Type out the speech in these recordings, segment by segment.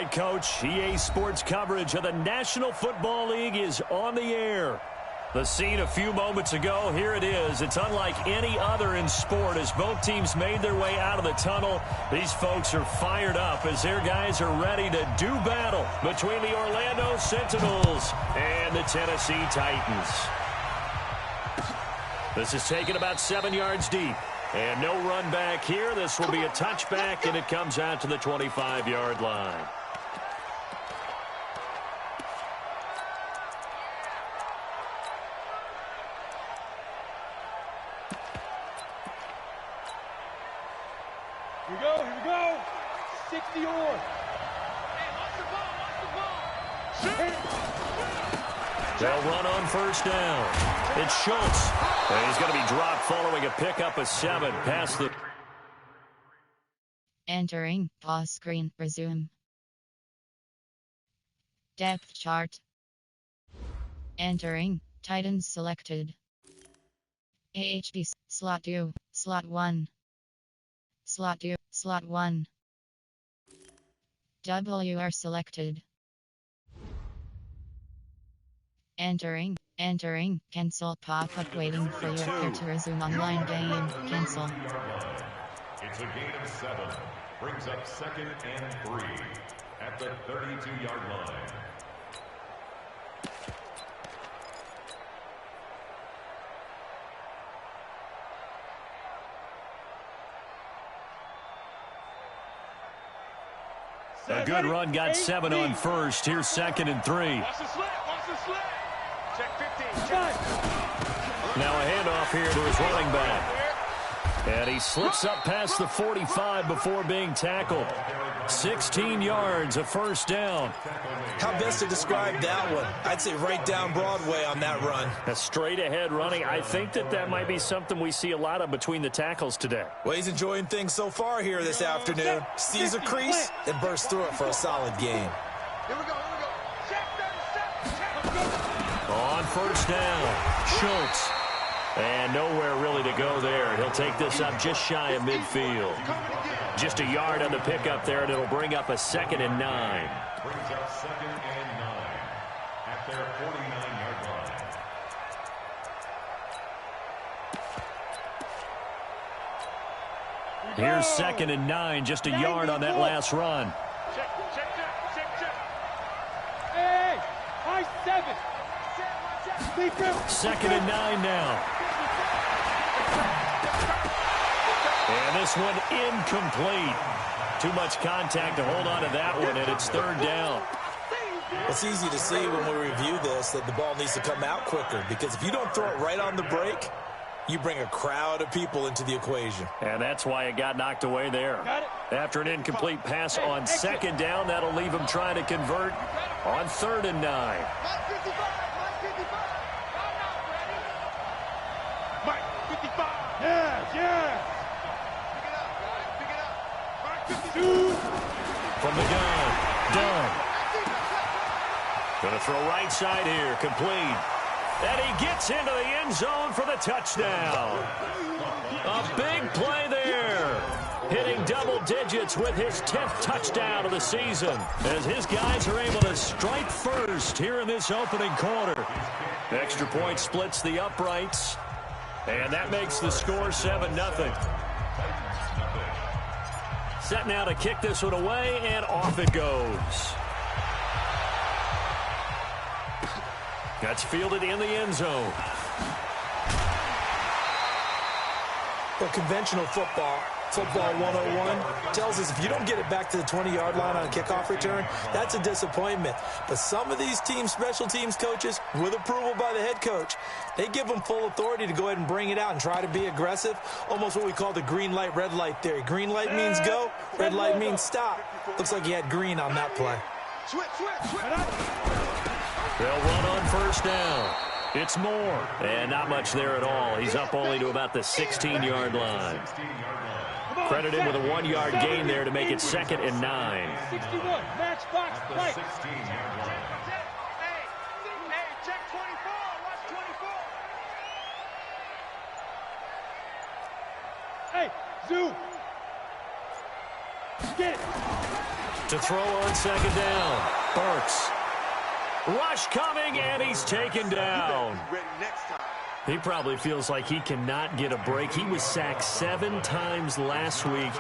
right, Coach. EA Sports coverage of the National Football League is on the air. The scene a few moments ago, here it is. It's unlike any other in sport as both teams made their way out of the tunnel. These folks are fired up as their guys are ready to do battle between the Orlando Sentinels and the Tennessee Titans. This is taken about 7 yards deep. And no run back here. This will be a touchback, and it comes out to the 25-yard line. Here we go. 60 on. Hey, watch the ball. They'll run on first down. It's Schultz. And he's going to be dropped following a pickup of 7 past the... Entering pause screen. Resume. Depth chart. Entering Titans selected. AHP slot 2, slot 1. Slot 2, slot 1. WR selected. Entering, cancel pop-up waiting for your player to resume online game, cancel. It's a gain of 7, brings up 2nd and 3 at the 32-yard line. A good run got 7 on first. Here's 2nd and 3. Watch the slit. Check 15. Check. Now a handoff here to his running back. And he slips up past the 45 before being tackled. 16 yards, a first down. How best to describe that one? I'd say right down Broadway on that run. A straight-ahead running. I think that might be something we see a lot of between the tackles today. Well, he's enjoying things so far here this afternoon. Sees a crease and bursts through it for a solid gain. Here we go. Check 37. On first down, Schultz. And nowhere really to go there. He'll take this up just shy of midfield. Just a yard on the pickup there, and it'll bring up a 2nd and 9. Brings up 2nd and 9 at their 49-yard line. Here's 2nd and 9, just a yard on that last run. Check. Hey, high 7. 2nd and 9 now. And this one incomplete. Too much contact to hold on to that one, and it's 3rd down. It's easy to see when we review this that the ball needs to come out quicker, because if you don't throw it right on the break, you bring a crowd of people into the equation. And that's why it got knocked away there. After an incomplete pass on 2nd down, that'll leave him trying to convert on 3rd and 9. Yeah. From the gun, Dunn. Going to throw right side here, complete. And he gets into the end zone for the touchdown. A big play there. Hitting double digits with his 10th touchdown of the season as his guys are able to strike first here in this opening quarter. Extra point splits the uprights. And that makes the score 7-0. Set now to kick this one away, and off it goes. That's fielded in the end zone. Well, conventional football 101, tells us if you don't get it back to the 20-yard line on a kickoff return, that's a disappointment. But some of these special teams coaches, with approval by the head coach, they give them full authority to go ahead and bring it out and try to be aggressive, almost what we call the green light, red light theory. Green light means go, red light means stop. Looks like he had green on that play. They'll run on first down. It's Moore. And not much there at all. He's up only to about the 16-yard line. Credited with a 1-yard gain there to make it 2nd and 9. 61, match box, right. Hey, check 24. Watch 24. Hey, zoom. Get it. To throw on second down. Burks. Rush coming, and he's taken down. He probably feels like he cannot get a break. He was sacked 7 times last week.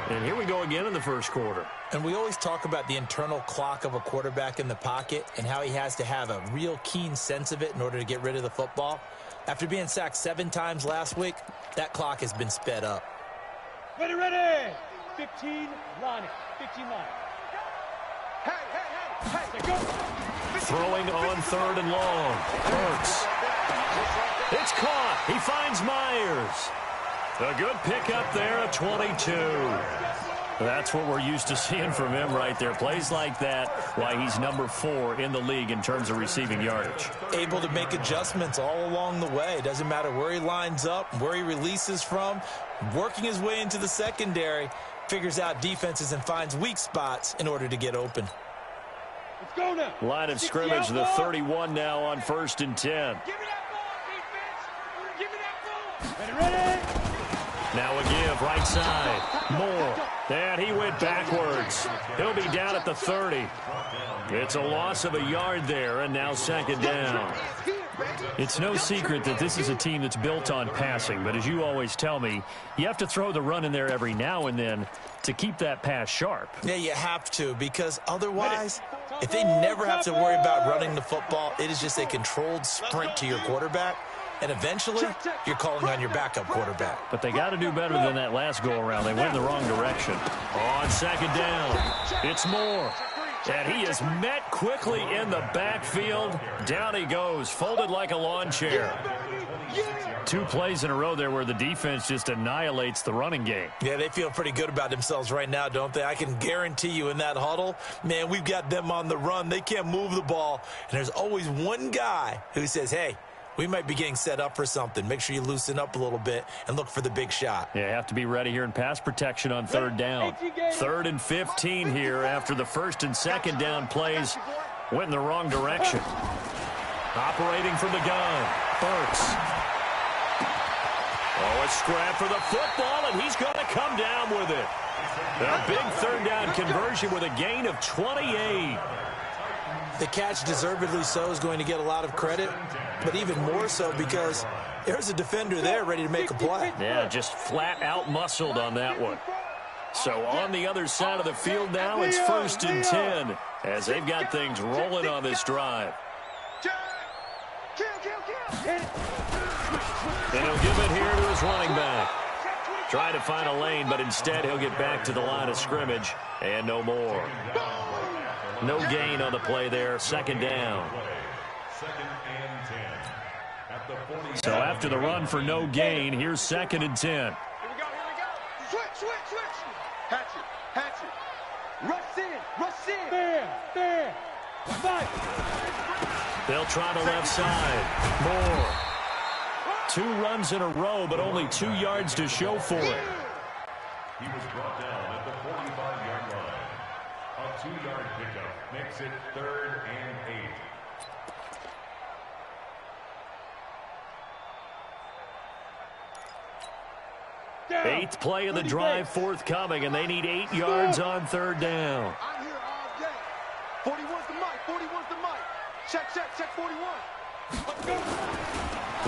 And here we go again in the first quarter. And we always talk about the internal clock of a quarterback in the pocket and how he has to have a real keen sense of it in order to get rid of the football. After being sacked 7 times last week, that clock has been sped up. Ready, ready. 15, line it. 15 line. Hey, go. Throwing on 3rd and long. Burks. It's caught. He finds Myers. A good pickup there at 22. That's what we're used to seeing from him right there. Plays like that, why he's number 4 in the league in terms of receiving yardage. Able to make adjustments all along the way. Doesn't matter where he lines up, where he releases from. Working his way into the secondary, figures out defenses and finds weak spots in order to get open. Let's go now. Line of scrimmage, the 31 now on 1st and 10. Give me that ball, defense. Give me that ball. Ready. Now a give, right side. Moore. And he went backwards. He'll be down at the 30. It's a loss of a yard there, and now second down. It's no secret that this is a team that's built on passing, but as you always tell me, you have to throw the run in there every now and then to keep that pass sharp. Yeah, you have to, because otherwise, if they never have to worry about running the football, it is just a controlled sprint to your quarterback. And eventually, you're calling on your backup quarterback. But they got to do better than that last go-around. They went in the wrong direction. On second down, it's Moore. And he is met quickly in the backfield. Down he goes, folded like a lawn chair. 2 plays in a row there where the defense just annihilates the running game. Yeah, they feel pretty good about themselves right now, don't they? I can guarantee you in that huddle, man, we've got them on the run. They can't move the ball. And there's always one guy who says, hey, we might be getting set up for something. Make sure you loosen up a little bit and look for the big shot. Yeah, have to be ready here in pass protection on 3rd down. 3rd and 15 here after the 1st and 2nd down plays went in the wrong direction. Operating from the gun, Burks. Oh, a scrap for the football, and he's going to come down with it. A big 3rd down conversion with a gain of 28. The catch, deservedly so, is going to get a lot of credit, but even more so because there's a defender there ready to make a play. Yeah, just flat out muscled on that one. So on the other side of the field now, it's 1st and 10 as they've got things rolling on this drive. And he'll give it here to his running back. Trying to find a lane, but instead he'll get back to the line of scrimmage and no more. No gain on the play there, 2nd down. So after the run for no gain, here's 2nd and 10. Here we go. Switch. Hatch it. Rush in. There. Fight. They'll try the left side. Moore. 2 runs in a row, but only 2 yards to show for it. He was brought down at the 45-yard line. A 2-yard pickup makes it 3rd and 8. 8th play of the drive forthcoming, and they need 8 yards on 3rd down. I'm here all day. 41's the mic. Check 41. Let's go.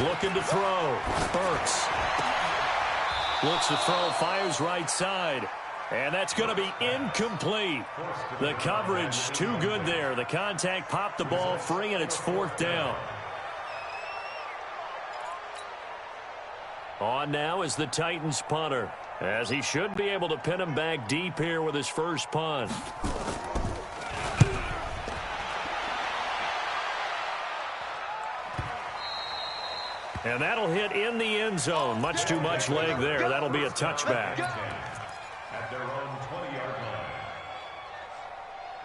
Looking to throw. Burks. Looks to throw, fires right side. And that's going to be incomplete. The coverage too good there. The contact popped the ball free, and it's 4th down. On now is the Titans punter, as he should be able to pin him back deep here with his first punt. And that'll hit in the end zone. Much too much leg there. That'll be a touchback. At their own 20-yard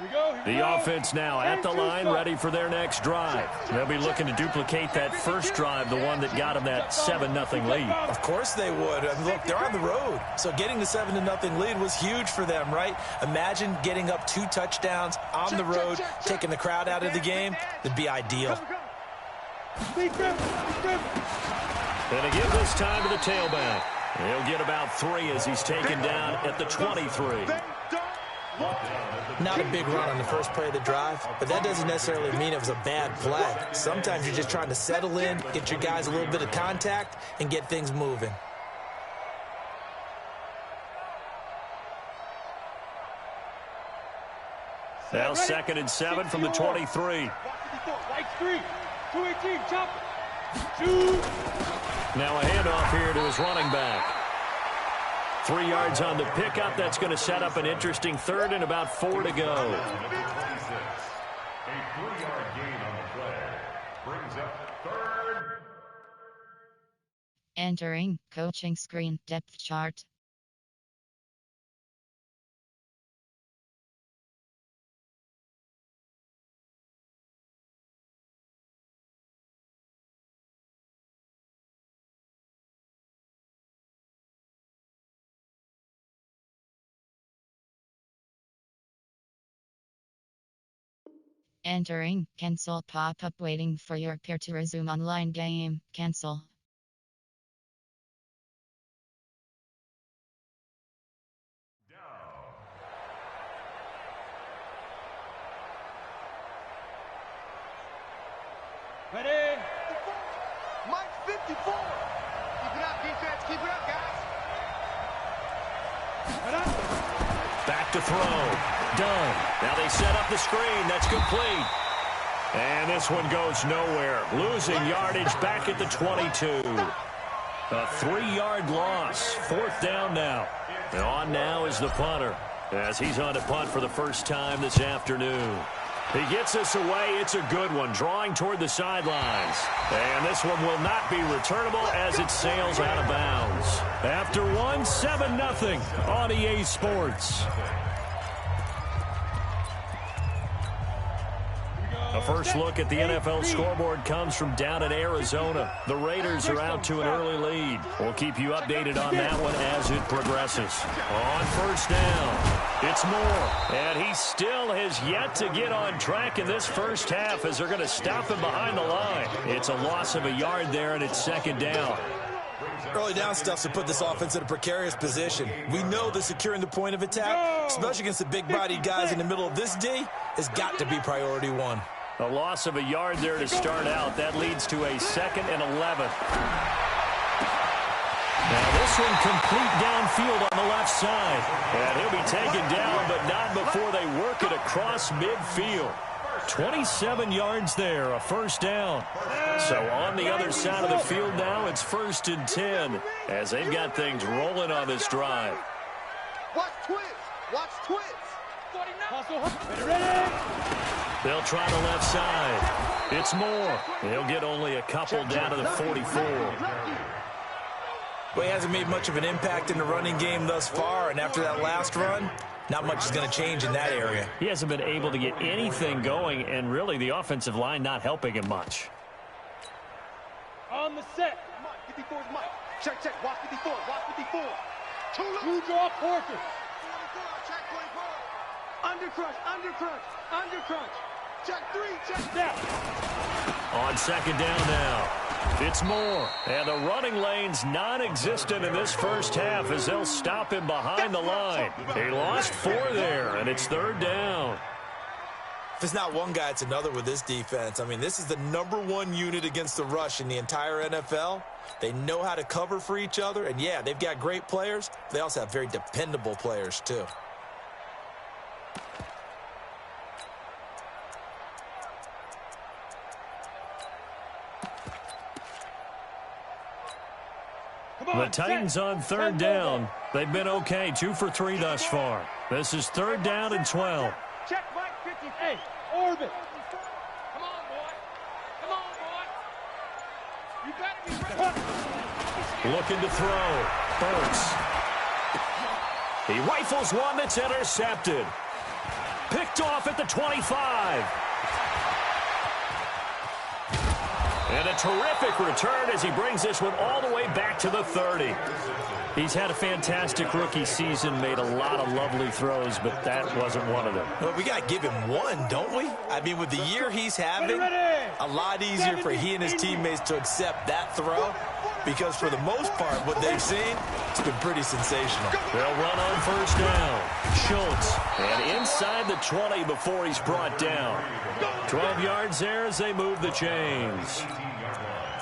line. The offense now at the line, ready for their next drive. They'll be looking to duplicate that first drive, the one that got them that 7-0 lead. Of course they would. I mean, look, they're on the road. So getting the 7-0 lead was huge for them, right? Imagine getting up 2 touchdowns on the road, taking the crowd out of the game. That'd be ideal. And a give this time to the tailback. He'll get about 3 as he's taken down at the 23. Not a big run on the first play of the drive, but that doesn't necessarily mean it was a bad play. Sometimes you're just trying to settle in, get your guys a little bit of contact, and get things moving. Now 2nd and 7 from the 23. Right 3. 218, chop it. Now a handoff here to his running back. 3 yards on the pickup. That's going to set up an interesting 3rd and about 4 to go. A 3-yard gain on the play brings up 3rd. Entering coaching screen depth chart. Entering cancel pop-up waiting for your peer to resume online game. Cancel. Ready? Mike 54. Keep it up, defense. Keep it up, guys. Back to throw. Done. Now they set up the screen. That's complete. And this one goes nowhere. Losing yardage back at the 22. A 3-yard loss. 4th down now. And on now is the punter, as he's on to punt for the first time this afternoon. He gets us away. It's a good one, drawing toward the sidelines. And this one will not be returnable as it sails out of bounds. After one, 7-0 on EA Sports. A first look at the NFL scoreboard comes from down in Arizona. The Raiders are out to an early lead. We'll keep you updated on that one as it progresses. On first down, it's Moore. And he still has yet to get on track in this first half as they're going to stop him behind the line. It's a loss of a yard there, and it's 2nd down. Early down stuff to put this offense in a precarious position. We know that securing the point of attack, especially against the big-bodied guys in the middle of this D, has got to be priority 1. A loss of a yard there to start out. That leads to a 2nd and 11. Now this one complete downfield on the left side. And he'll be taken down, but not before they work it across midfield. 27 yards there, a first down. So on the other side of the field now, it's 1st and 10 as they've got things rolling on this drive. Watch twins. Watch twins. Ready? They'll try the left side. It's Moore. He'll get only a couple down to the 44. Well, he hasn't made much of an impact in the running game thus far, and after that last run, not much is going to change in that area. He hasn't been able to get anything going, and really the offensive line not helping him much. On the set. Mike, 54 is Mike. Check, check. Watch 54. Watch 54. Two draw quarters. 24. Check 24. Under crunch. Under crunch. Under crunch. Check 3. Check Snap. On 2nd down now, it's Moore. And the running lane's non-existent in this first half as they'll stop him behind the line. He lost 4 there, and it's 3rd down. If it's not one guy, it's another with this defense. I mean, this is the #1 unit against the rush in the entire NFL. They know how to cover for each other, and yeah, they've got great players. They also have very dependable players, too. The Titans on 3rd down. They've been okay, 2 for 3 thus far. This is 3rd down and 12. Check Mike 58. Orbit. Come on, boy. Come on, boy. You better be ready. Looking to throw. Burks. He rifles one that's intercepted. Picked off at the 25. And a terrific return as he brings this one all the way back to the 30. He's had a fantastic rookie season, made a lot of lovely throws, but that wasn't one of them. Well, we got to give him one, don't we? I mean, with the year he's having, a lot easier for he and his teammates to accept that throw because for the most part, what they've seen, it's been pretty sensational. They'll run on first down. Schultz, and inside the 20 before he's brought down. 12 yards there as they move the chains.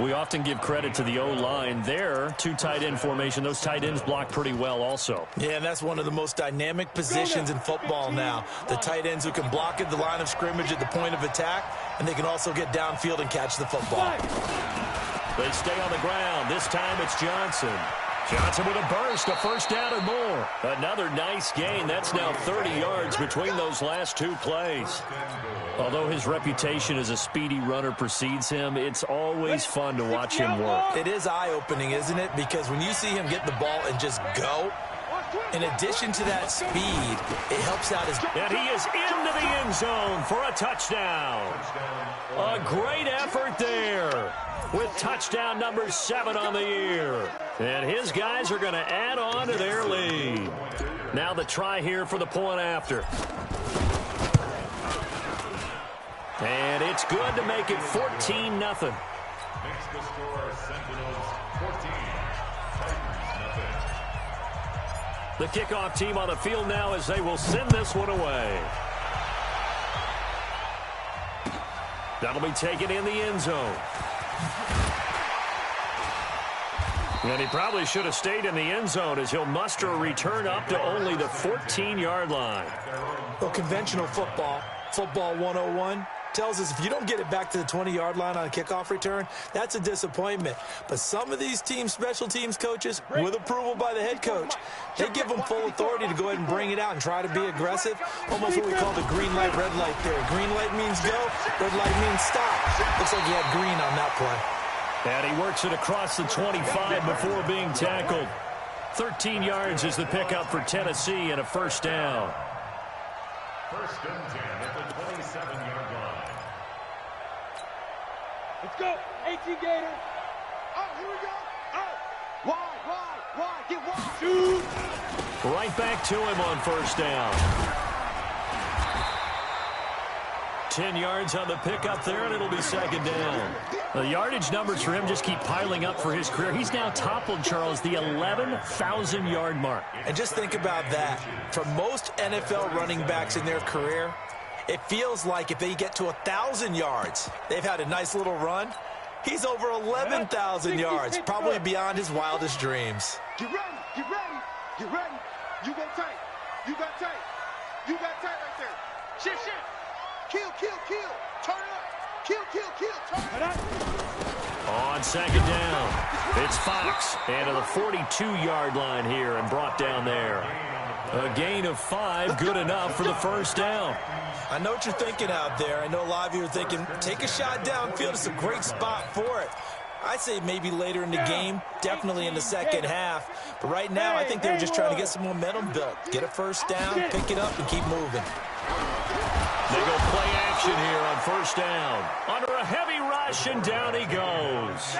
We often give credit to the O-line there. Two tight end formation. Those tight ends block pretty well also. Yeah, and that's one of the most dynamic positions in football now. The tight ends who can block at the line of scrimmage at the point of attack, and they can also get downfield and catch the football. They stay on the ground. This time it's Johnson. Johnson with a burst, a first down or more. Another nice gain. That's now 30 yards between those last two plays. Although his reputation as a speedy runner precedes him, it's always fun to watch him work. It is eye-opening, isn't it? Because when you see him get the ball and just go, in addition to that speed, it helps out his... And he is into the end zone for a touchdown. A great effort there with touchdown number 7 on the year. And his guys are going to add on to their lead. Now the try here for the point after. And it's good to make it 14-0. Makes the score Sentinels 14, Titans nothing. The kickoff team on the field now as they will send this one away. That'll be taken in the end zone. And he probably should have stayed in the end zone as he'll muster a return up to only the 14-yard line. Well, conventional football, football 101, tells us if you don't get it back to the 20-yard line on a kickoff return, that's a disappointment. But some of these special teams coaches, with approval by the head coach, they give them full authority to go ahead and bring it out and try to be aggressive, almost what we call the green light, red light theory. Green light means go, red light means stop. Looks like he had green on that play. And he works it across the 25 before being tackled. 13 yards is the pickup for Tennessee and a first down. First and 10 at the 27-yard line. Let's go. 18 Gator. Oh, here we go. Oh. Wide. Get wide. Shoot. Right back to him on first down. 10 yards on the pickup there, and it'll be second down. The yardage numbers for him just keep piling up for his career. He's now toppled, Charles, the 11,000-yard mark. And just think about that. For most NFL running backs in their career, it feels like if they get to 1,000 yards, they've had a nice little run. He's over 11,000 yards, probably beyond his wildest dreams. Get ready. You go tight. You got tight right there. Shit. Kill. Turn it up. Kill. Turn it up. On second down, it's Fox. And to the 42-yard line here and brought down there. A gain of 5, good enough for the first down. I know what you're thinking out there. I know a lot of you are thinking, take a shot downfield. It's a great spot for it. I'd say maybe later in the game, definitely in the second half. But right now, I think they're just trying to get some momentum built. Get a first down, pick it up, and keep moving. They go play action here on first down. Under a heavy rush, and down he goes.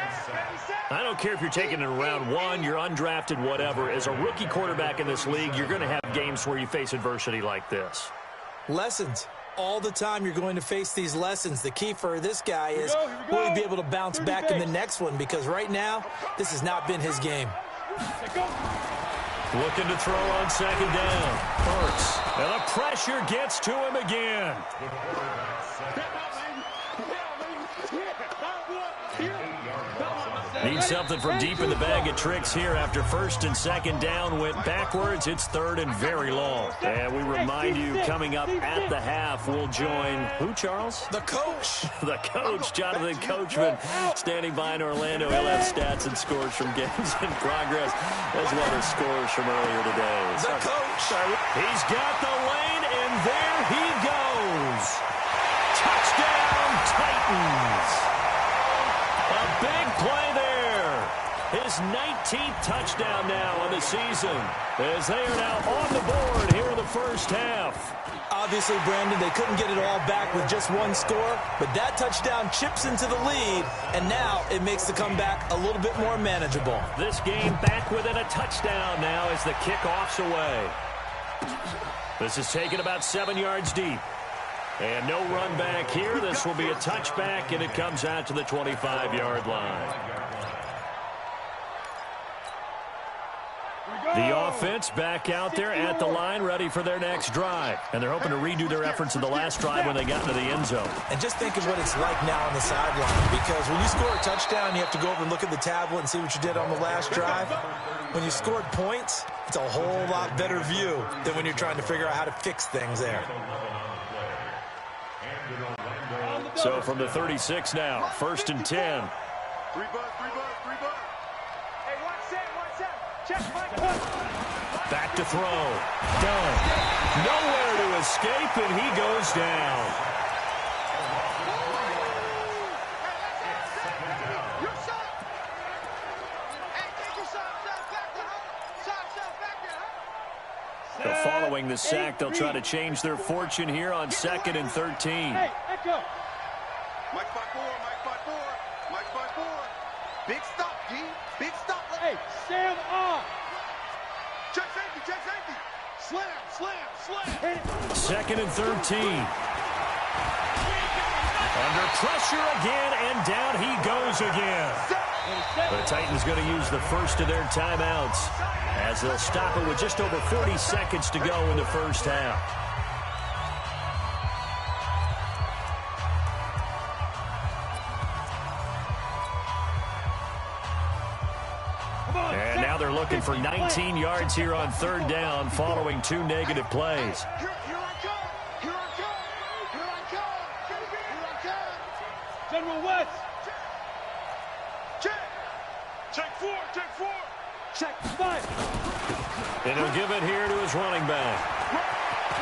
I don't care if you're taking it in round 1, you're undrafted, whatever. As a rookie quarterback in this league, you're going to have games where you face adversity like this. Lessons. All the time you're going to face these lessons. The key for this guy is will he be able to bounce back in the next one, because right now, this has not been his game. Looking to throw on second down. Hurts. And the pressure gets to him again. Needs something from deep in the bag of tricks here after first and second down went backwards. It's third and very long. And we remind you, coming up at the half, we'll join who, Charles? The coach. The coach, Jonathan Coachman, standing by in Orlando. He'll have stats and scores from games in progress, as well as scores from earlier today. The coach. He's got the lane, and there he goes. Touchdown, Titans. A big play there. His 19th touchdown now on the season, as they are now on the board here in the first half. Obviously, Brandon, they couldn't get it all back with just one score, but that touchdown chips into the lead, and now it makes the comeback a little bit more manageable. This game back within a touchdown now as the kickoff's away. This is taken about 7 yards deep. And no run back here. This will be a touchback, and it comes out to the 25-yard line. offense back out there at the line, ready for their next drive. And they're hoping to redo their efforts of the last drive when they got into the end zone. And just think of what it's like now on the sideline, because when you score a touchdown, you have to go over and look at the tablet and see what you did on the last drive. When you scored points, it's a whole lot better view than when you're trying to figure out how to fix things there. So from the 36 now, 1st and 10. Three buzz. Hey, watch that. Check my Back to throw. Done. Nowhere to escape, and he goes down. So following the sack, they'll try to change their fortune here on 2nd and 13. Hey, echo. Mike 5-4. Big stop, G. Big stop. Hey, Sam on. Check safety. Slam. Hit it. 2nd and 13. Under pressure again, and down he goes again. The Titans going to use the first of their timeouts as they'll stop it with just over 40 seconds to go in the first half. And now they're looking for 19 yards here on 3rd down following 2 negative plays. Here I come. General West. Check 4. Check 5. And he'll give it here to his running back.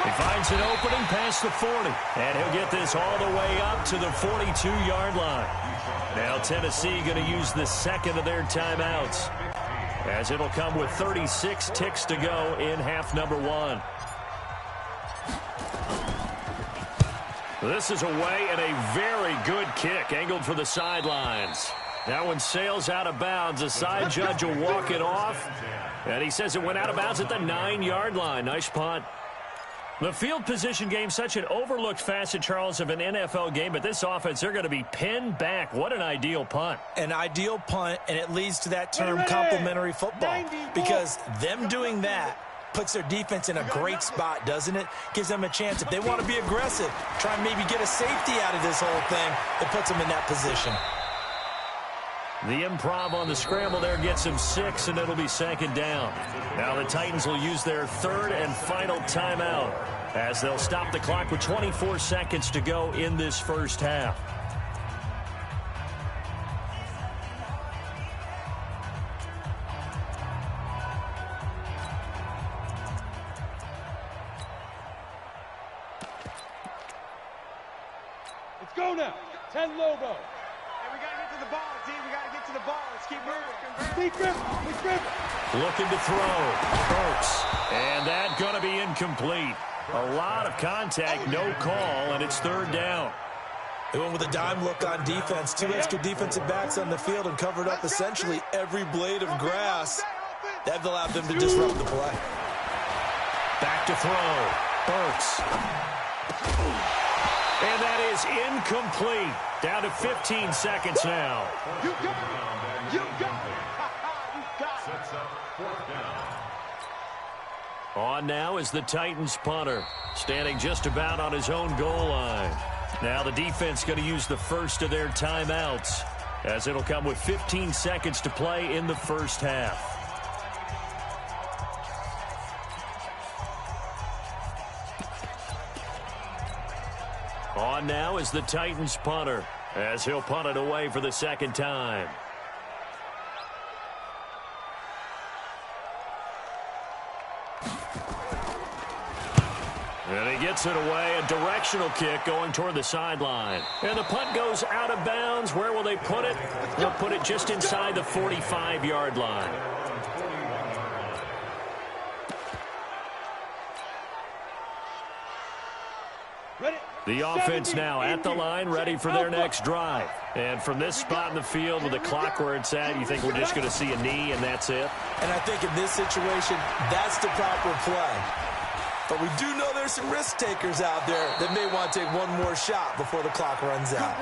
He finds an opening past the 40. And he'll get this all the way up to the 42-yard line. Now Tennessee going to use the 2nd of their timeouts, as it'll come with 36 ticks to go in half number 1. This is away and a very good kick, angled for the sidelines. That one sails out of bounds. The side judge will walk it off, and he says it went out of bounds at the 9-yard line. Nice punt. The field position game, such an overlooked facet, Charles, of an NFL game, but this offense, they're going to be pinned back. What an ideal punt. An ideal punt, and it leads to that term complementary football, because them doing that puts their defense in a great spot, doesn't it? Gives them a chance, if they want to be aggressive, try and maybe get a safety out of this whole thing. It puts them in that position. The improv on the scramble there gets him 6, and it'll be 2nd down. Now the Titans will use their 3rd and final timeout, as they'll stop the clock with 24 seconds to go in this first half. Let's go now. 10 Lobo. We got to get to the ball, D. We got to get to the ball. Let's keep moving. Big grip. Looking to throw. Burks. And that going to be incomplete. A lot of contact, no call, and it's 3rd down. They went with a dime look on defense. 2 extra defensive backs on the field and covered up essentially every blade of grass. That allowed them to disrupt the play. Back to throw. Burks. And that is incomplete. Down to 15 seconds now. You got it. You got it. You got it. Sets up 4th down. On now is the Titans punter, standing just about on his own goal line. Now the defense going to use the first of their timeouts, as it'll come with 15 seconds to play in the first half. On now is the Titans punter, as he'll punt it away for the 2nd time. And he gets it away, a directional kick going toward the sideline. And the punt goes out of bounds. Where will they put it? They'll put it just inside the 45-yard line. The offense now at the line, ready for their next drive. And from this spot in the field with the clock where it's at, you think we're just going to see a knee and that's it? And I think in this situation, that's the proper play. But we do know there's some risk takers out there that may want to take one more shot before the clock runs out.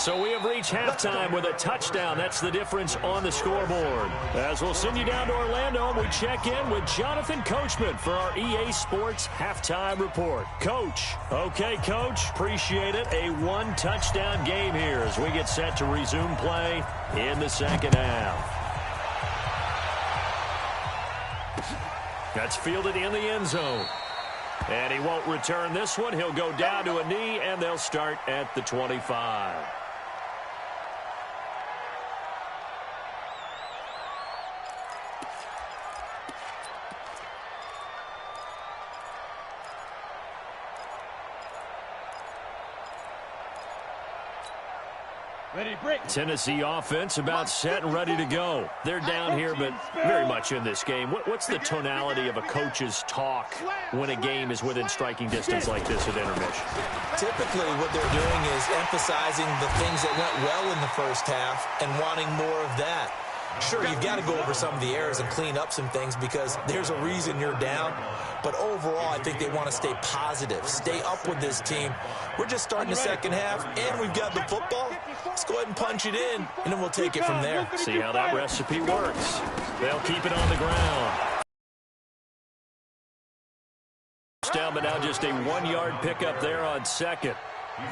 So we have reached halftime with a touchdown. That's the difference on the scoreboard. As we'll send you down to Orlando, we check in with Jonathan Coachman for our EA Sports Halftime Report. Coach. Okay, Coach. Appreciate it. A one-touchdown game here as we get set to resume play in the second half. That's fielded in the end zone. And he won't return this one. He'll go down to a knee, and they'll start at the 25. Tennessee offense about set and ready to go. They're down here, but very much in this game. What's the tonality of a coach's talk when a game is within striking distance like this at intermission? Typically, what they're doing is emphasizing the things that went well in the first half and wanting more of that. Sure, you've got to go over some of the errors and clean up some things because there's a reason you're down. But overall, I think they want to stay positive, stay up with this team. We're just starting the second half, and we've got the football. Let's go ahead and punch it in, and then we'll take it from there. See how that recipe works. They'll keep it on the ground. Down, but now just a 1-yard pickup there on second.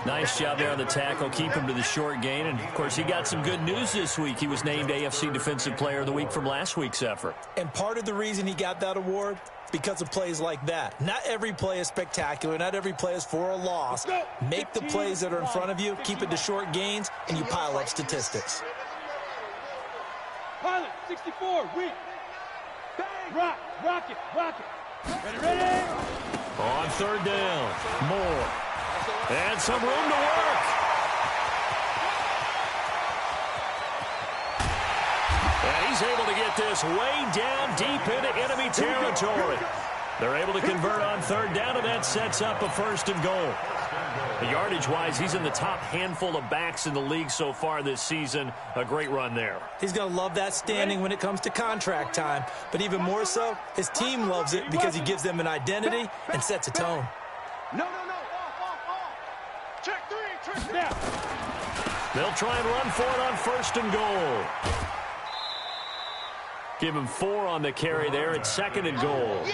Nice job there on the tackle. Keep him to the short gain. And, of course, he got some good news this week. He was named AFC Defensive Player of the Week from last week's effort. And part of the reason he got that award, because of plays like that. Not every play is spectacular. Not every play is for a loss. Make the plays that are in front of you, keep it to short gains, and you pile up statistics. Pilot, 64, weak. Rock it. Ready. On third down, Moore. And some room to work. And he's able to get this way down deep into enemy territory. They're able to convert on third down, and that sets up a 1st and goal. Yardage-wise, he's in the top handful of backs in the league so far this season. A great run there. He's going to love that standing when it comes to contract time. But even more so, his team loves it because he gives them an identity and sets a tone. No. Off. Check 3. Now. They'll try and run for it on 1st and goal. Give him 4 on the carry there at 2nd and goal.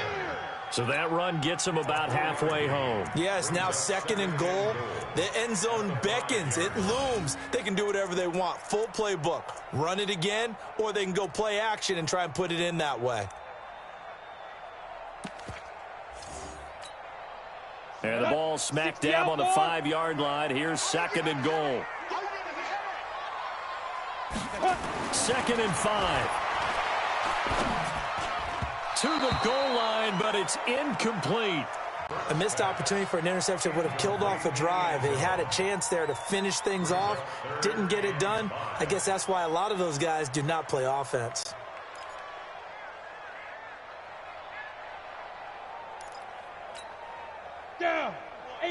So that run gets him about halfway home. Yes, now 2nd and goal. The end zone beckons. It looms. They can do whatever they want. Full playbook. Run it again, or they can go play action and try and put it in that way. And the ball smack dab on the 5-yard line. Here's 2nd and goal. 2nd and 5. To the goal line, but it's incomplete. A missed opportunity for an interception would have killed off a drive. They had a chance there to finish things off. Didn't get it done. I guess that's why a lot of those guys do not play offense.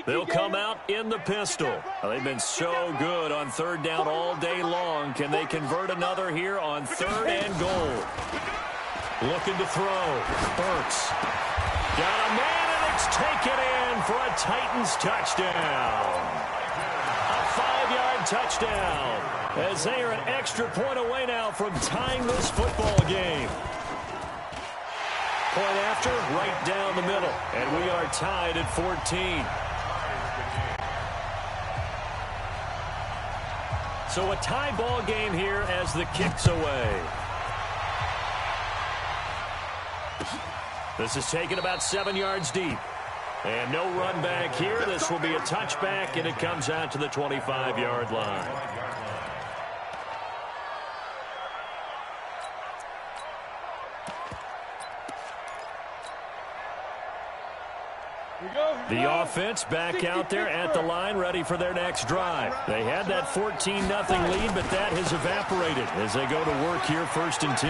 They'll come out in the pistol. They've been so good on third down all day long. Can they convert another here on 3rd and goal? Looking to throw. Burks. Got a man, and it's taken in for a Titans touchdown. A 5-yard touchdown as they are an extra point away now from tying this football game. Point after, right down the middle. And we are tied at 14. So a tie ball game here as the kick's away. This is taken about 7 yards deep. And no run back here. This will be a touchback, and it comes out to the 25-yard line. The offense back out there at the line, ready for their next drive. They had that 14-0 lead, but that has evaporated as they go to work here 1st and 10.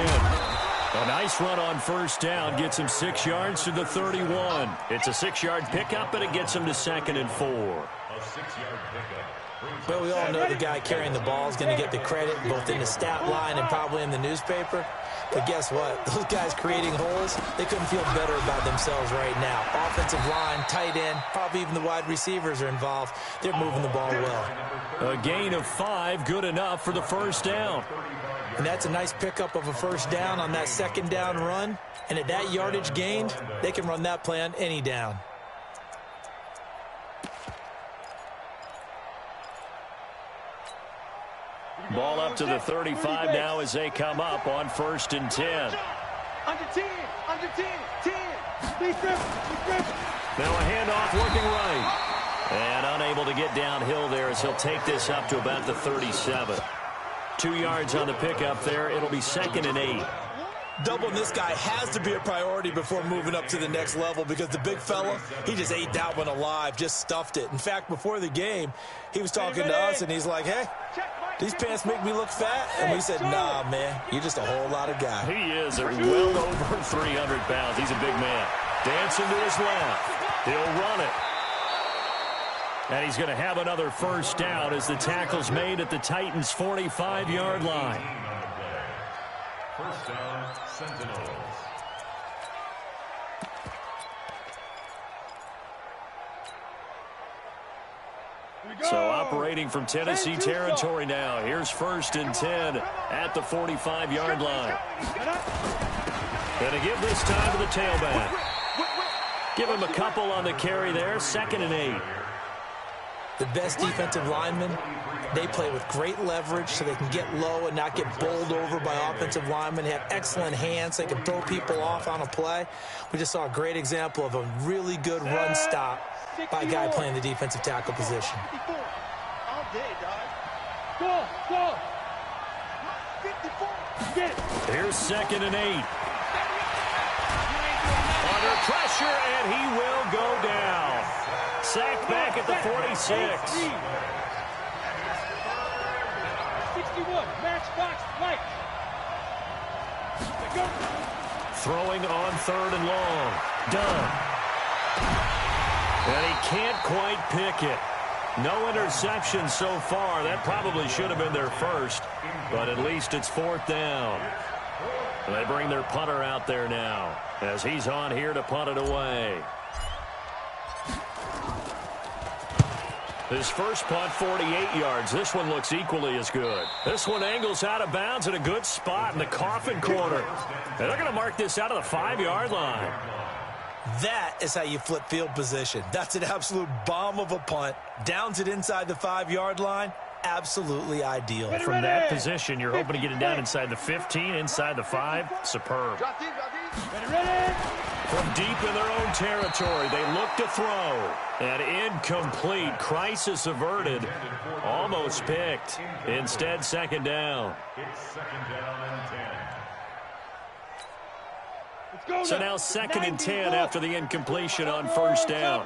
A nice run on 1st down gets him 6 yards to the 31. It's a 6-yard pickup, but it gets him to 2nd and 4. A 6-yard pickup. Well, we all know the guy carrying the ball is going to get the credit both in the stat line and probably in the newspaper. But guess what? Those guys creating holes, they couldn't feel better about themselves right now. Offensive line, tight end, probably even the wide receivers are involved. They're moving the ball well. A gain of 5, good enough for the first down. And that's a nice pickup of a first down on that second down run. And at that yardage gained, they can run that play on any down. Ball up to the 35 now as they come up on 1st and 10. Under 10, under 10, 10. Now a handoff working right. And unable to get downhill there as he'll take this up to about the 37. 2 yards on the pickup there. It'll be 2nd and 8. Doubling this guy has to be a priority before moving up to the next level because the big fella, he just ate that one alive, just stuffed it. In fact, before the game, he was talking to us, and he's like, hey, these pants make me look fat? And we said, nah, man, you're just a whole lot of guy. He is well over 300 pounds. He's a big man. Dancing to his left. He'll run it. And he's going to have another first down as the tackle's made at the Titans' 45-yard line. First down, Sentinels. So operating from Tennessee territory now. Here's 1st and 10 at the 45-yard line. Going to give this time to the tailback. Give him a couple on the carry there. 2nd and 8. The best defensive linemen, they play with great leverage so they can get low and not get bowled over by offensive linemen. They have excellent hands. They can throw people off on a play. We just saw a great example of a really good run stop by a guy playing the defensive tackle position. All day, dog. Go. 54. Here's 2nd and 8. Under pressure, and he will go down. Sacked back at the 46. 61, matchbox, right. Throwing on 3rd and long. Done. And he can't quite pick it. No interception so far. That probably should have been their first, but at least it's 4th down. They bring their punter out there now as he's on here to punt it away. His first punt, 48 yards. This one looks equally as good. This one angles out of bounds in a good spot in the coffin corner. And they're going to mark this out of the 5-yard line. That is how you flip field position. That's an absolute bomb of a punt. Downs it inside the 5-yard line. Absolutely ideal. From that position, you're hoping to get it down inside the 15, inside the 5. Superb. From deep in their own territory, they look to throw. And incomplete. Crisis averted. Almost picked. Instead, 2nd down. It's 2nd down and 10. So now 2nd and 10 after the incompletion on 1st down.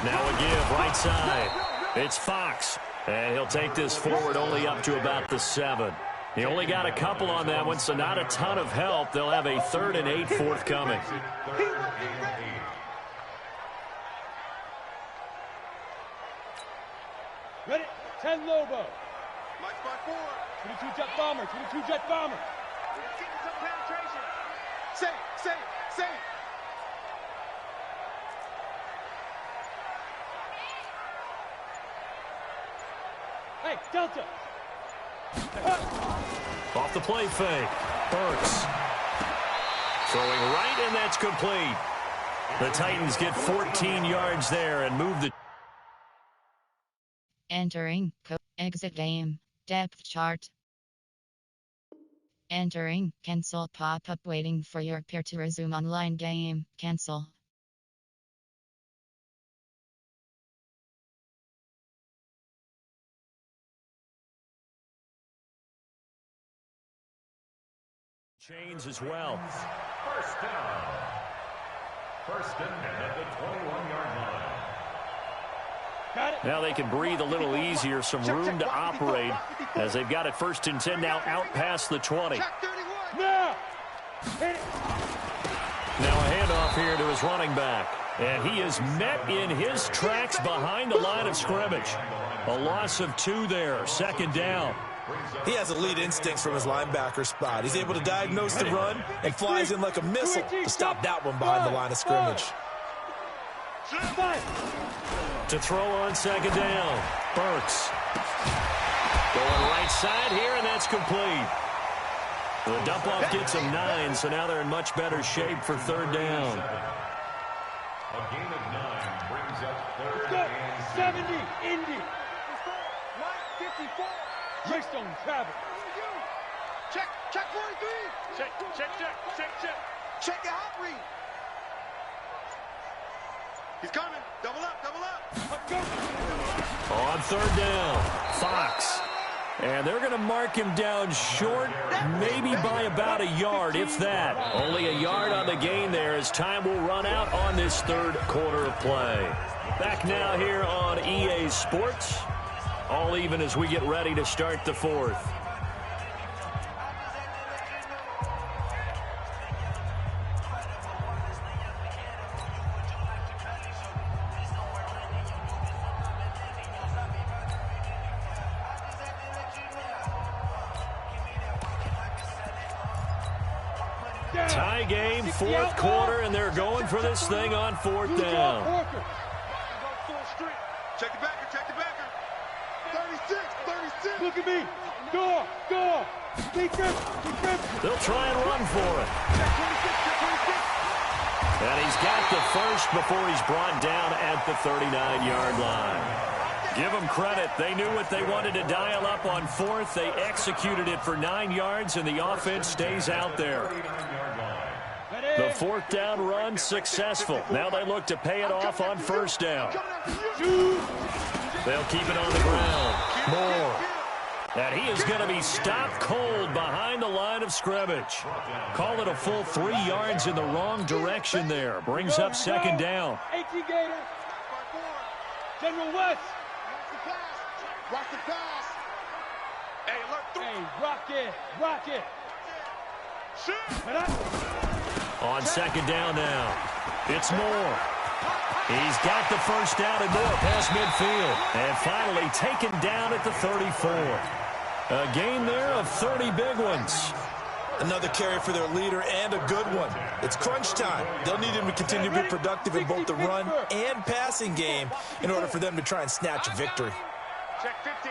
Now a give right side. It's Fox. And he'll take this forward only up to about the 7. He only got a couple on that one, so not a ton of help. They'll have a 3rd and 8 forthcoming. Ready? 10 Lobo. Mike spot 4. 22 jet bomber. 22 jet bomber. Getting some penetration. Say. Hey, Delta. Off the play fake. Burks. Throwing right, and that's complete. The Titans get 14 yards there and move the... Entering exit game depth chart. Entering cancel pop-up waiting for your peer to resume online game. Cancel. Chains as well. First down. First and 10 at the 21-yard line. Now they can breathe a little easier, some room to operate as they've got it 1st and 10 now out past the 20. Now. Now a handoff here to his running back. And he is met in his tracks behind the line of scrimmage. A loss of 2 there, second down. He has elite instincts from his linebacker spot. He's able to diagnose the run and flies in like a missile to stop that one behind the line of scrimmage. To throw on second down, Burks. Going right side here, and that's complete. The dump-off gets them 9, so now they're in much better shape for third down. A gain of 9 brings up third and 70, Indy. 54. Greystone travel. Check 43. Check. Check your hot read. He's coming. Double up. On third down, Fox. And they're going to mark him down short, maybe by about a yard, if that. Only a yard on the gain there as time will run out on this third quarter of play. Back now here on EA Sports. All even as we get ready to start the fourth. Tie game, fourth quarter, and they're going for this thing on fourth down. Check the backer. 36. Look at me. Door. They'll try and run for it. And he's got the first before he's brought down at the 39-yard line. Give them credit. They knew what they wanted to dial up on fourth. They executed it for 9 yards, and the offense stays out there. The fourth down run successful. Now they look to pay it off on first down. They'll keep it on the ground. Moore. And he is going to be stopped cold behind the line of scrimmage. Call it a full 3 yards in the wrong direction there. Brings up second down. 18 Gator. General West. Watch the pass. Hey, alert. Hey, rock it. On second down now, it's Moore. He's got the first down and more past midfield. And finally taken down at the 34. A gain there of 30 big ones. Another carry for their leader and a good one. It's crunch time. They'll need him to continue to be productive in both the run and passing game in order for them to try and snatch a victory. Check 50.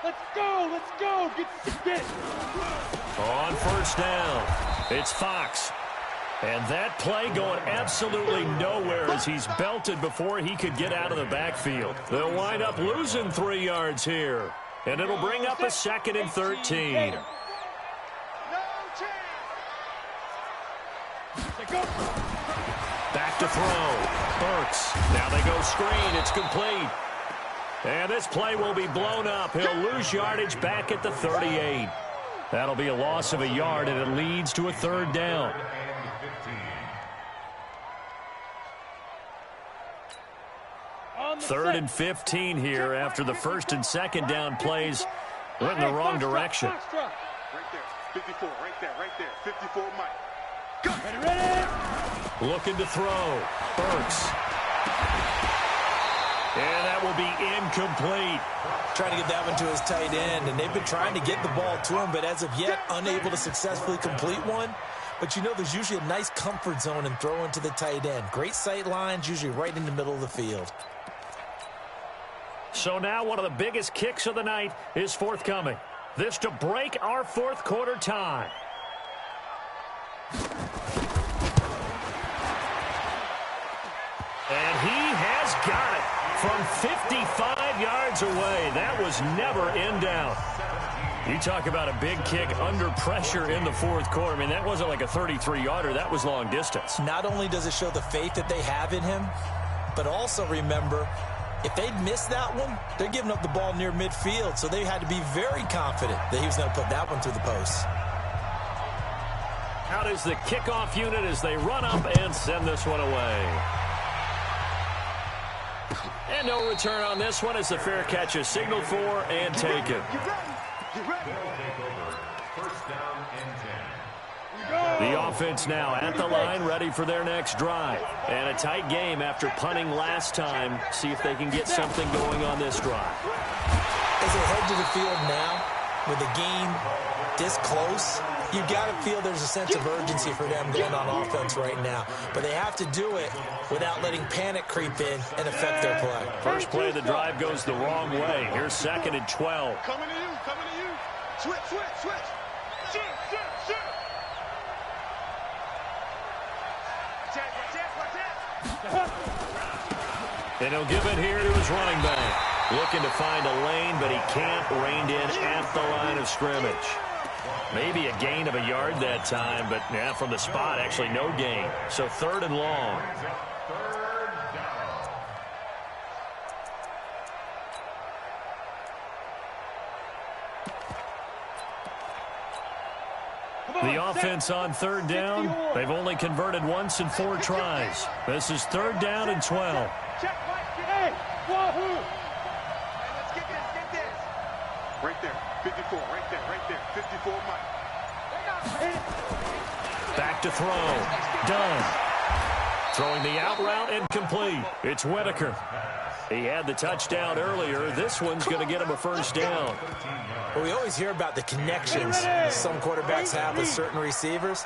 Let's go. Get. On first down, it's Fox. And that play going absolutely nowhere as he's belted before he could get out of the backfield. They'll wind up losing 3 yards here. And it'll bring up a second and 13. Back to throw. Burks. Now they go screen. It's complete. And this play will be blown up. He'll lose yardage back at the 38. That'll be a loss of a yard, and it leads to a third down. Third and 15 here after the first and second down plays went in the wrong direction. Right there. 54, right there. 54, Mike. Ready. Looking to throw. Burks. And that will be incomplete. Trying to get that one to his tight end, and they've been trying to get the ball to him, but as of yet, unable to successfully complete one. But you know there's usually a nice comfort zone in throwing to the tight end. Great sight lines, usually right in the middle of the field. So now one of the biggest kicks of the night is forthcoming. This to break our fourth quarter tie. And he has got it from 55 yards away. That was never in doubt. You talk about a big kick under pressure in the fourth quarter. I mean, that wasn't like a 33-yarder. That was long distance. Not only does it show the faith that they have in him, but also remember, if they'd missed that one, they're giving up the ball near midfield, so they had to be very confident that he was going to put that one through the post. Out is the kickoff unit as they run up and send this one away. And no return on this one as the fair catch is signaled for and taken. Get ready. First down and 10. The offense now at the line, ready for their next drive. And a tight game after punting last time. See if they can get something going on this drive. As they head to the field now, with the game this close, you got to feel there's a sense of urgency for them going on offense right now. But they have to do it without letting panic creep in and affect their play. First play of the drive goes the wrong way. Here's 2nd and 12. Coming to you, coming to you. Switch, switch, switch. Shoot, shoot, shoot. Check, check, check. And he'll give it here to his running back. Looking to find a lane, but he can't. Reined in at the line of scrimmage. Maybe a gain of a yard that time, but yeah, from the spot, actually no gain. So 3rd and long. The offense on 3rd down. They've only converted once in 4 tries. This is 3rd down and 12. Check, hey, wahoo! Let's get this. Right there, 54, right there, 54 Mike. Back to throw. Done. Throwing the out route and complete. It's Whitaker. He had the touchdown earlier. This one's going to get him a 1st down. Well, we always hear about the connections some quarterbacks have with certain receivers.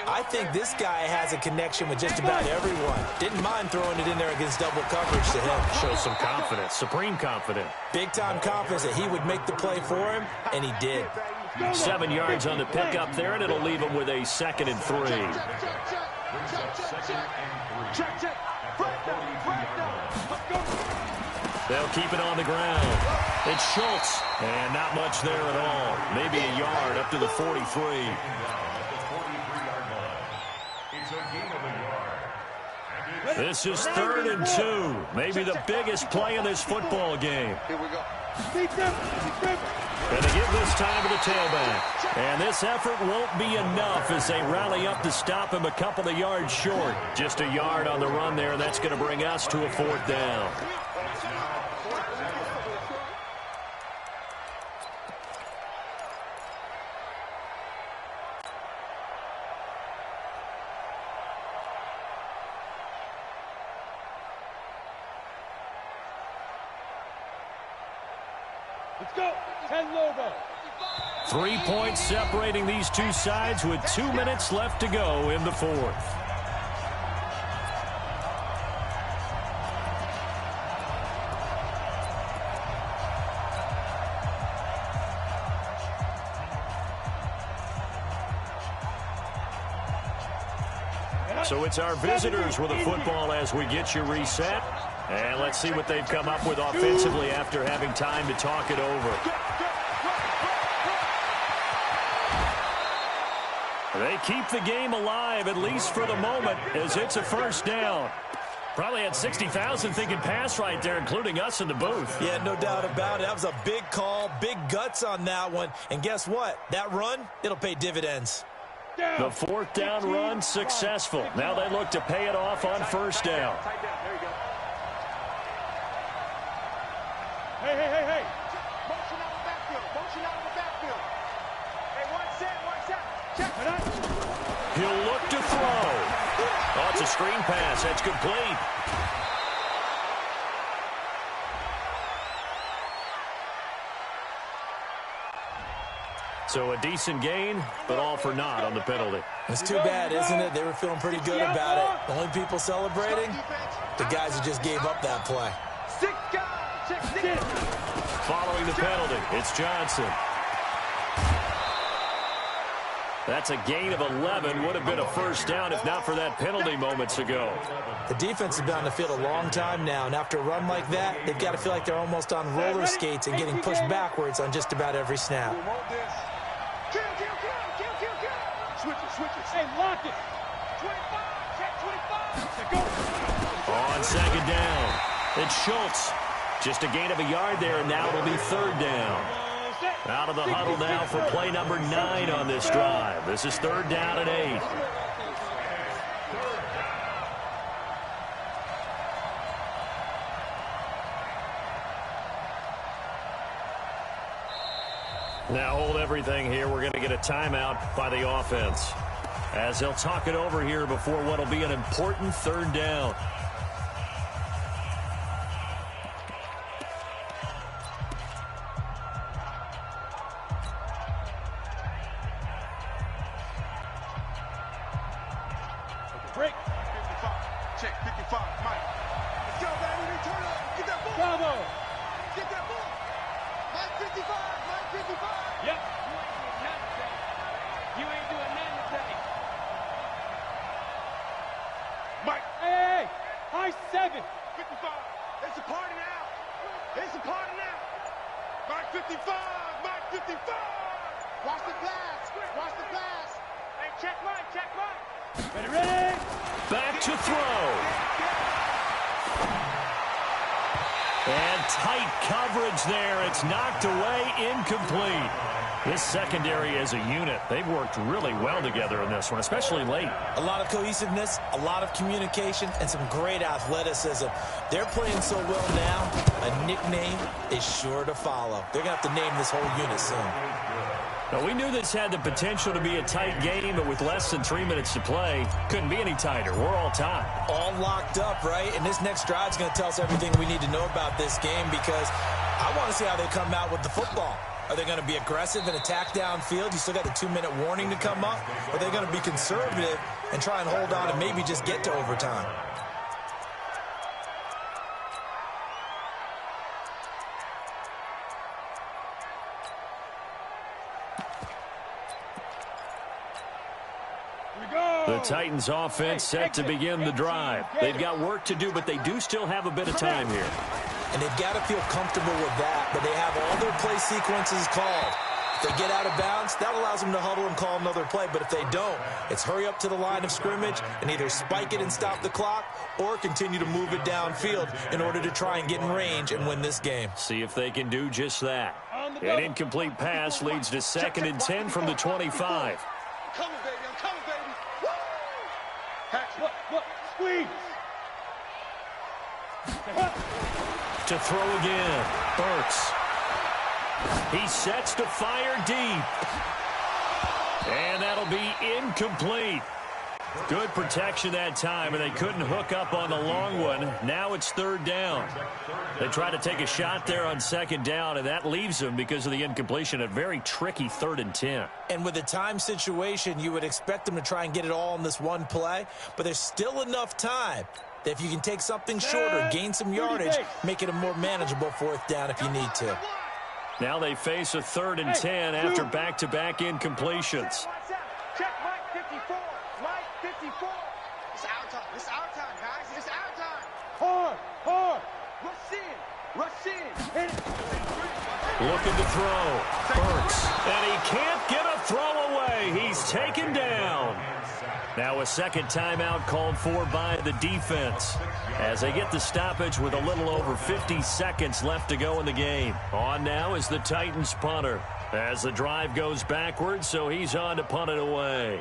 I think this guy has a connection with just about everyone. Didn't mind throwing it in there against double coverage to him. Shows some confidence, supreme confidence. Big-time confidence that he would make the play for him, and he did. 7 yards on the pickup there, and it'll leave him with a 2nd and 3. They'll keep it on the ground. It's Schultz, and not much there at all. Maybe a yard up to the 43. This is 3rd and 2. Maybe the biggest play in this football game. Here we go. Going to give this time to the tailback. And this effort won't be enough as they rally up to stop him a couple of yards short. Just a yard on the run there, and that's going to bring us to a 4th down. Let's go. 10 logo. 3 points separating these two sides with 2 minutes left to go in the 4th. So it's our visitors with a football as we get you reset. And let's see what they've come up with offensively after having time to talk it over. They keep the game alive, at least for the moment, as it's a 1st down. Probably had 60,000 thinking pass right there, including us in the booth. Yeah, no doubt about it. That was a big call, big guts on that one. And guess what? That run, it'll pay dividends. The 4th down run successful. Now they look to pay it off on 1st down. Hey. Motion out of the backfield. Motion out of the backfield. Hey, one set. Check. He'll look to throw. Oh, it's a screen pass. That's complete. So a decent gain, but all for naught on the penalty. It's too bad, isn't it? They were feeling pretty good about it. The only people celebrating, the guys who just gave up that play. 6 guys. Check. Following the penalty, it's Johnson. That's a gain of 11. Would have been a 1st down if not for that penalty moments ago. The defense has been on the field a long time now, and after a run like that, they've got to feel like they're almost on roller skates and getting pushed backwards on just about every snap. Kill. Switch it. Hey, lock it. 25. Check 25. On 2nd down, it's Schultz. Just a gain of a yard there, and now it'll be 3rd down. Out of the huddle now for play number 9 on this drive. This is 3rd down and 8. Now hold everything here. We're going to get a timeout by the offense. as they'll talk it over here before what will be an important third down. Break. 55. Check, 55. Mike. Let's go, baby. Turn up. Get that ball. Bravo. Get that ball. Mike 55. Mike 55. Yep. You ain't doing nothing today. Mike. Hey. High 7. 55. It's a party now. It's a party now. Mike 55. Mike 55. Watch the pass. Watch the pass. Hey, check Mike. Check Mike. Ready. Back to throw. And tight coverage there. It's knocked away, incomplete. This secondary as a unit, they've worked really well together in this one, especially late. A lot of cohesiveness, a lot of communication, and some great athleticism. They're playing so well now, a nickname is sure to follow. They're going to have to name this whole unit soon. Now, we knew this had the potential to be a tight game, but with less than 3 minutes to play, couldn't be any tighter. We're all tied. All locked up, right? And this next drive is going to tell us everything we need to know about this game, because I want to see how they come out with the football. Are they going to be aggressive and attack downfield? You still got the 2-minute warning to come up. Or are they going to be conservative and try and hold on and maybe just get to overtime? The Titans offense set to begin the drive. They've got work to do, but they do still have a bit of time here. And they've got to feel comfortable with that, but they have all their play sequences called. If they get out of bounds, that allows them to huddle and call another play. But if they don't, it's hurry up to the line of scrimmage and either spike it and stop the clock or continue to move it downfield in order to try and get in range and win this game. See if they can do just that. An incomplete pass leads to 2nd and 10 from the 25. I'm coming, baby. I'm coming, baby. Woo! Look. Squeeze. To throw again. Burks. He sets to fire deep. And that'll be incomplete. Good protection that time, and they couldn't hook up on the long one. Now it's 3rd down. They try to take a shot there on 2nd down, and that leaves them, because of the incompletion, a very tricky 3rd and 10. And with the time situation, you would expect them to try and get it all in this one play, but there's still enough time that if you can take something shorter, gain some yardage, make it a more manageable 4th down if you need to. Now they face a 3rd and 10 after back-to-back incompletions. Check Mike 54. Mike 54. It's our time. It's our time, guys. It's our time. Hard. Rush in. Hit it. Looking to throw. Burks. And he can't get a throw away. He's taken down. Now a second timeout called for by the defense as they get the stoppage with a little over 50 seconds left to go in the game. On now is the Titans punter as the drive goes backwards, so he's on to punt it away.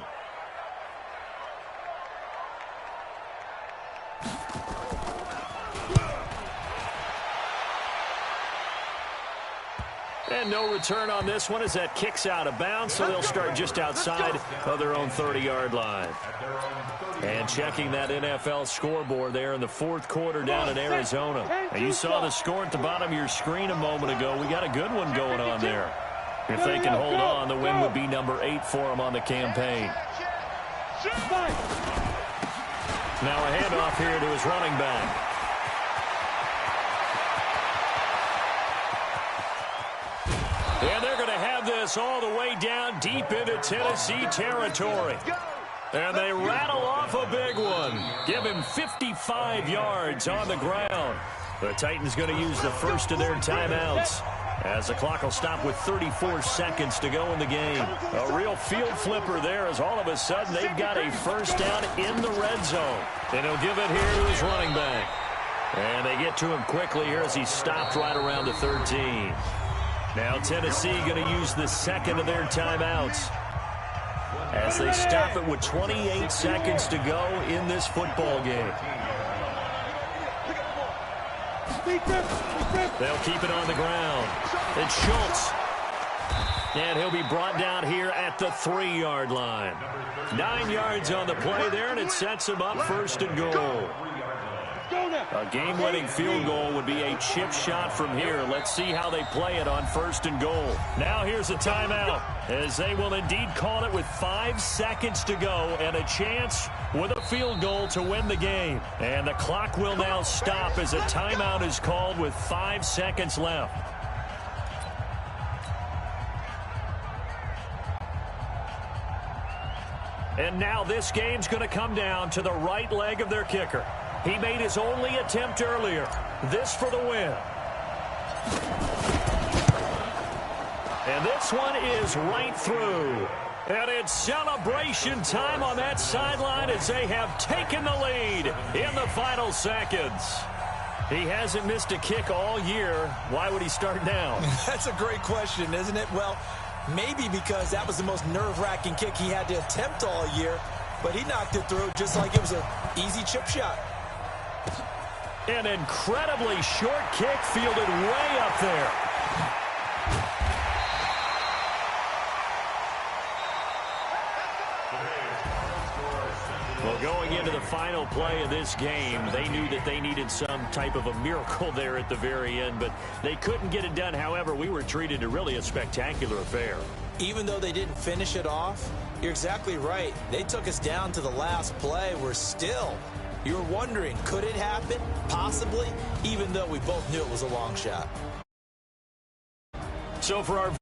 And no return on this one as that kicks out of bounds, so they'll start just outside of their own 30-yard line. And checking that NFL scoreboard there in the 4th quarter down in Arizona. Now, you saw the score at the bottom of your screen a moment ago. We got a good one going on there. If they can hold on, the win would be number 8 for them on the campaign. Now a handoff here to his running back. And they're going to have this all the way down deep into Tennessee territory. And they rattle off a big one. Give him 55 yards on the ground. The Titans going to use the first of their timeouts as the clock will stop with 34 seconds to go in the game. A real field flipper there as all of a sudden they've got a first down in the red zone. And he'll give it here to his running back. And they get to him quickly here as he stopped right around the 13. Now Tennessee going to use the second of their timeouts as they stop it with 28 seconds to go in this football game. They'll keep it on the ground. It's Schultz. And he'll be brought down here at the 3-yard line. 9 yards on the play there, and it sets him up 1st and goal. A game-winning field goal would be a chip shot from here. Let's see how they play it on 1st and goal. Now here's a timeout, as they will indeed call it with 5 seconds to go and a chance with a field goal to win the game. And the clock will now stop as a timeout is called with 5 seconds left. And now this game's going to come down to the right leg of their kicker. He made his only attempt earlier. This for the win. And this one is right through. And it's celebration time on that sideline as they have taken the lead in the final seconds. He hasn't missed a kick all year. Why would he start now? That's a great question, isn't it? Well, maybe because that was the most nerve-wracking kick he had to attempt all year, but he knocked it through just like it was an easy chip shot. An incredibly short kick fielded way up there. Well, going into the final play of this game, they knew that they needed some type of a miracle there at the very end, but they couldn't get it done. However, we were treated to really a spectacular affair. Even though they didn't finish it off, you're exactly right. They took us down to the last play. We're still, you were wondering, could it happen? Possibly, even though we both knew it was a long shot. So for our